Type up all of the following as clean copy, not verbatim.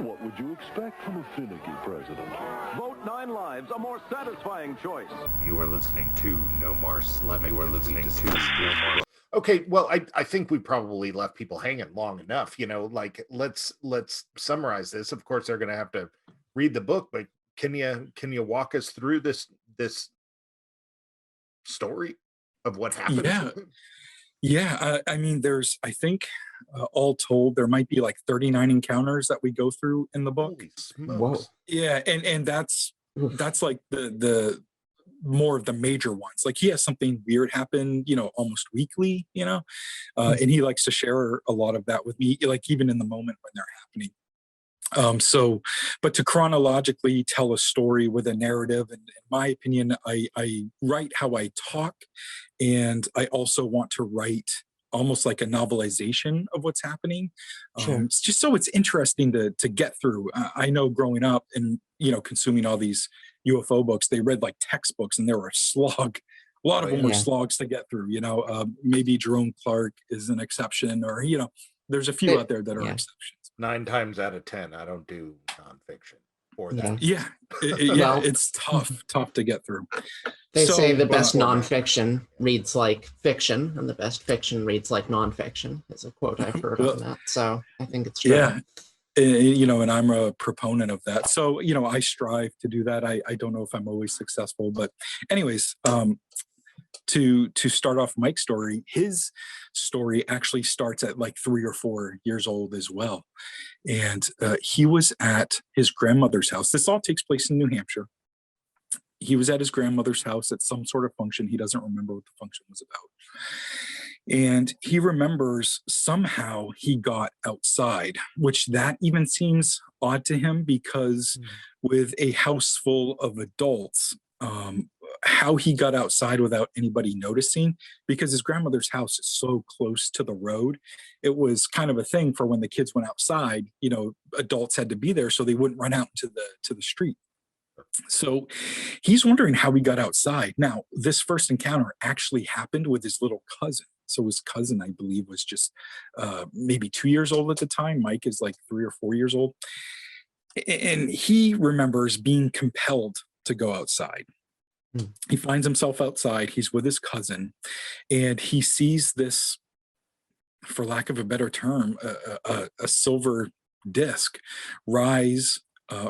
What would you expect from a finicky president? Vote 9 lives, a more satisfying choice. You are listening to Nomar Slevik. You are listening to Nomar. Okay, well, I think we probably left people hanging long enough. Like let's summarize this. Of course, they're going to have to read the book, but can you walk us through this story of what happened? Yeah. I mean, there's, I think, all told, there might be like 39 encounters that we go through in the book. Holy smokes. Whoa. Yeah, and that's like the more of the major ones. Like he has something weird happen, almost weekly, and he likes to share a lot of that with me, like even in the moment when they're happening. But to chronologically tell a story with a narrative, and in my opinion, I write how I talk, and I also want to write almost like a novelization of what's happening. Sure. It's just so it's interesting to get through. I know growing up and, consuming all these UFO books, they read like textbooks and they were a slog. A lot of them were slogs to get through, maybe Jerome Clark is an exception, or, there's a few out there that are exceptions. 9 times out of 10, I don't do nonfiction or that. Yeah. Well, it's tough to get through. They say the best nonfiction reads like fiction, and the best fiction reads like nonfiction, is a quote I've heard on that. So I think it's true. Yeah. And I'm a proponent of that. So, I strive to do that. I don't know if I'm always successful, but anyways, to start off Mike's story, his story actually starts at like 3 or 4 years old as well. And he was at his grandmother's house. This all takes place in New Hampshire. He was at his grandmother's house at some sort of function. He doesn't remember what the function was about. And he remembers somehow he got outside, which that even seems odd to him, because with a house full of adults, how he got outside without anybody noticing, because his grandmother's house is so close to the road. It was kind of a thing for when the kids went outside, adults had to be there so they wouldn't run out to the street. So he's wondering how he got outside. Now, this first encounter actually happened with his little cousin. So his cousin, I believe, was just maybe 2 years old at the time. Mike is like 3 or 4 years old. And he remembers being compelled to go outside. He finds himself outside. He's with his cousin, and he sees this, for lack of a better term, a silver disc rise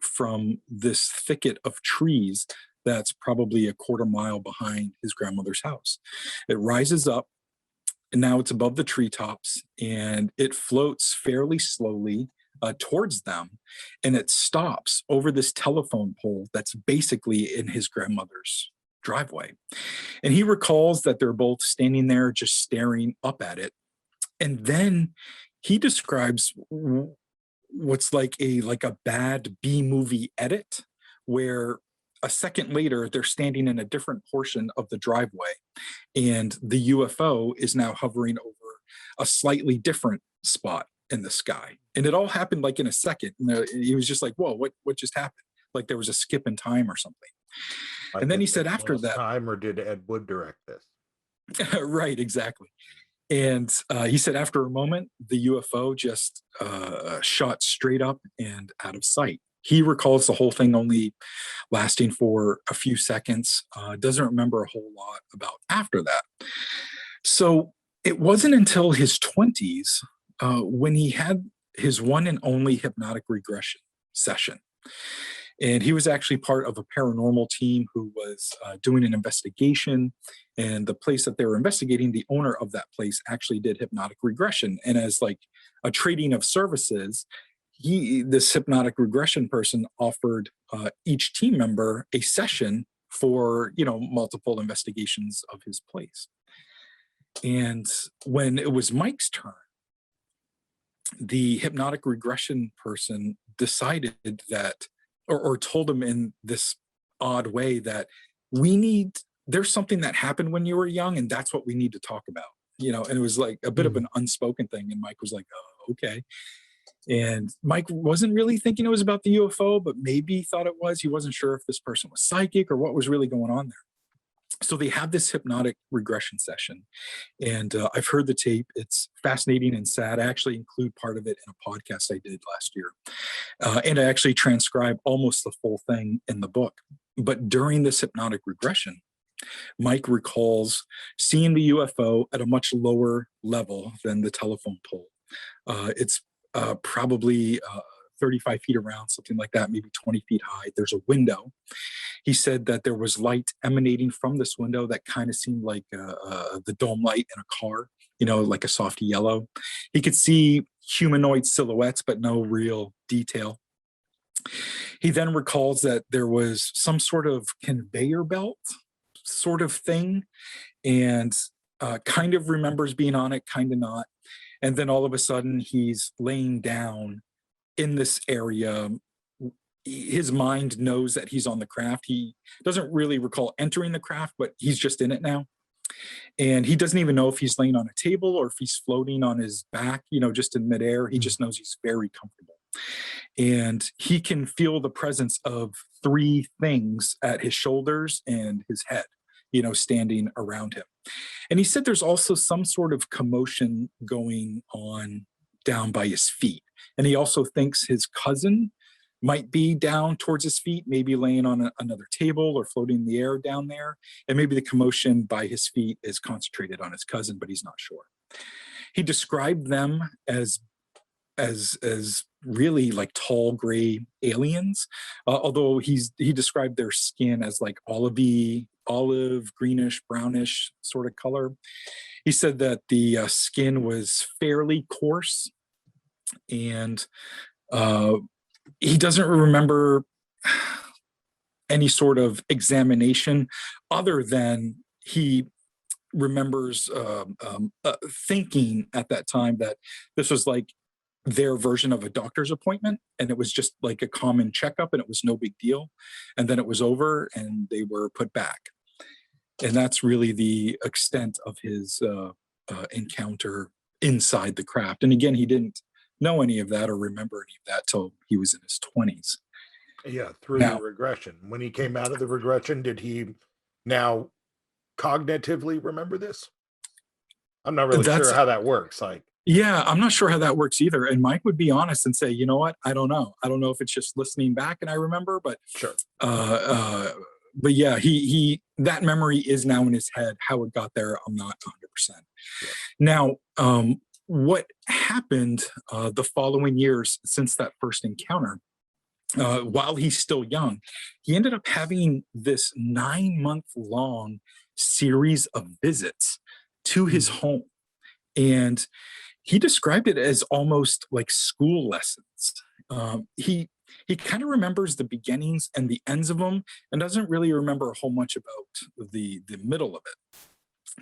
from this thicket of trees that's probably a quarter mile behind his grandmother's house. It rises up, and now it's above the treetops, and it floats fairly slowly towards them, and it stops over this telephone pole that's basically in his grandmother's driveway. And he recalls that they're both standing there just staring up at it. And then he describes what's like a bad B-movie edit, where a second later they're standing in a different portion of the driveway, and the UFO is now hovering over a slightly different spot in the sky. And it all happened like in a second. And he was just like, whoa, what just happened? Like there was a skip in time or something. And then he said after that time, or did Ed Wood direct this? Right, exactly. And he said after a moment, the UFO just shot straight up and out of sight. He recalls the whole thing only lasting for a few seconds, doesn't remember a whole lot about after that. So it wasn't until his 20s when he had his one and only hypnotic regression session. And he was actually part of a paranormal team who was doing an investigation. And the place that they were investigating, the owner of that place actually did hypnotic regression. And as like a trading of services, this hypnotic regression person offered each team member a session for, multiple investigations of his place. And when it was Mike's turn, the hypnotic regression person decided that, or told him in this odd way that there's something that happened when you were young, and that's what we need to talk about, and it was like a bit of an unspoken thing. And Mike was like, oh, okay. And Mike wasn't really thinking it was about the UFO, but maybe thought it was. He wasn't sure if this person was psychic or what was really going on there. So they have this hypnotic regression session, and I've heard the tape. It's fascinating and sad. I actually include part of it in a podcast I did last year, and I actually transcribe almost the full thing in the book. But during this hypnotic regression, Mike recalls seeing the UFO at a much lower level than the telephone pole. It's probably 35 feet around, something like that, maybe 20 feet high. There's a window. He said that there was light emanating from this window that kind of seemed like the dome light in a car, like a soft yellow. He could see humanoid silhouettes, but no real detail. He then recalls that there was some sort of conveyor belt sort of thing, and kind of remembers being on it, kind of not. And then all of a sudden he's laying down in this area. His mind knows that he's on the craft. He doesn't really recall entering the craft, but he's just in it now. And he doesn't even know if he's laying on a table or if he's floating on his back, just in midair. He just knows he's very comfortable. And he can feel the presence of 3 things at his shoulders and his head, standing around him. And he said there's also some sort of commotion going on down by his feet. And he also thinks his cousin might be down towards his feet, maybe laying on another table or floating in the air down there. And maybe the commotion by his feet is concentrated on his cousin, but he's not sure. He described them as really like tall gray aliens, although he described their skin as like olive, greenish, brownish sort of color. He said that the skin was fairly coarse, and he doesn't remember any sort of examination other than he remembers thinking at that time that this was like their version of a doctor's appointment, and it was just like a common checkup, and it was no big deal. And then it was over and they were put back. And that's really the extent of his encounter inside the craft. And again, he didn't know any of that or remember any of that till he was in his 20s. Yeah, through the regression. When he came out of the regression, did he now cognitively remember this? I'm not really sure how that works. Yeah, I'm not sure how that works either. And Mike would be honest and say, you know what? I don't know. I don't know if it's just listening back and I remember, but sure. But yeah, he that memory is now in his head. How it got there, I'm not 100%. Yeah. Now, what happened the following years since that first encounter, while he's still young, he ended up having this 9-month-long series of visits to his home. And he described it as almost like school lessons. He kind of remembers the beginnings and the ends of them and doesn't really remember a whole much about the middle of it.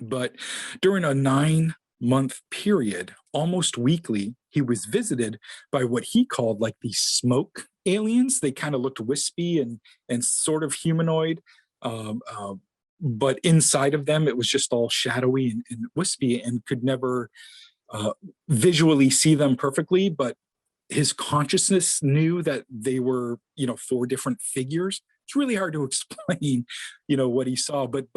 But during a 9-month period, almost weekly, he was visited by what he called like these smoke aliens. They kind of looked wispy and sort of humanoid. But inside of them, it was just all shadowy and wispy, and could never visually see them perfectly. But his consciousness knew that they were, 4 different figures. It's really hard to explain, what he saw. But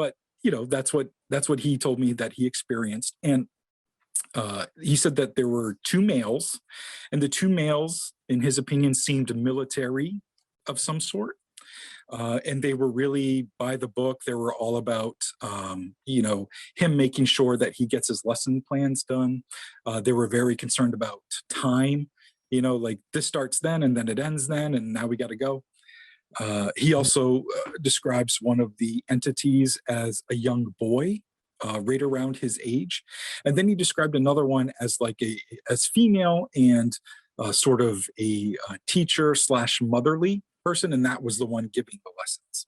that's what he told me that he experienced. And he said that there were 2 males, and the 2 males, in his opinion, seemed military of some sort. And they were really by the book. They were all about, him making sure that he gets his lesson plans done. They were very concerned about time, like this starts then and then it ends then, and now we got to go. He also describes one of the entities as a young boy, right around his age. And then he described another one as as female and sort of a teacher / motherly person, and that was the one giving the lessons.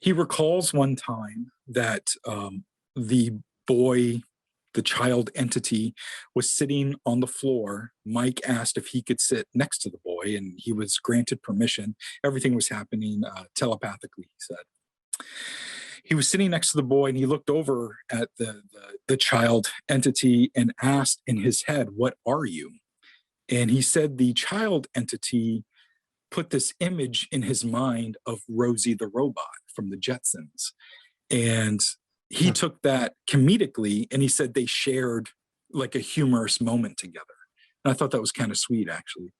He recalls one time that the child entity was sitting on the floor. Mike asked if he could sit next to the boy, and he was granted permission. Everything was happening telepathically, he said. He was sitting next to the boy, and he looked over at the child entity and asked in his head, "What are you?" And he said the child entity put this image in his mind of Rosie the robot from the Jetsons. And he took that comedically, and he said they shared like a humorous moment together. And I thought that was kind of sweet, actually.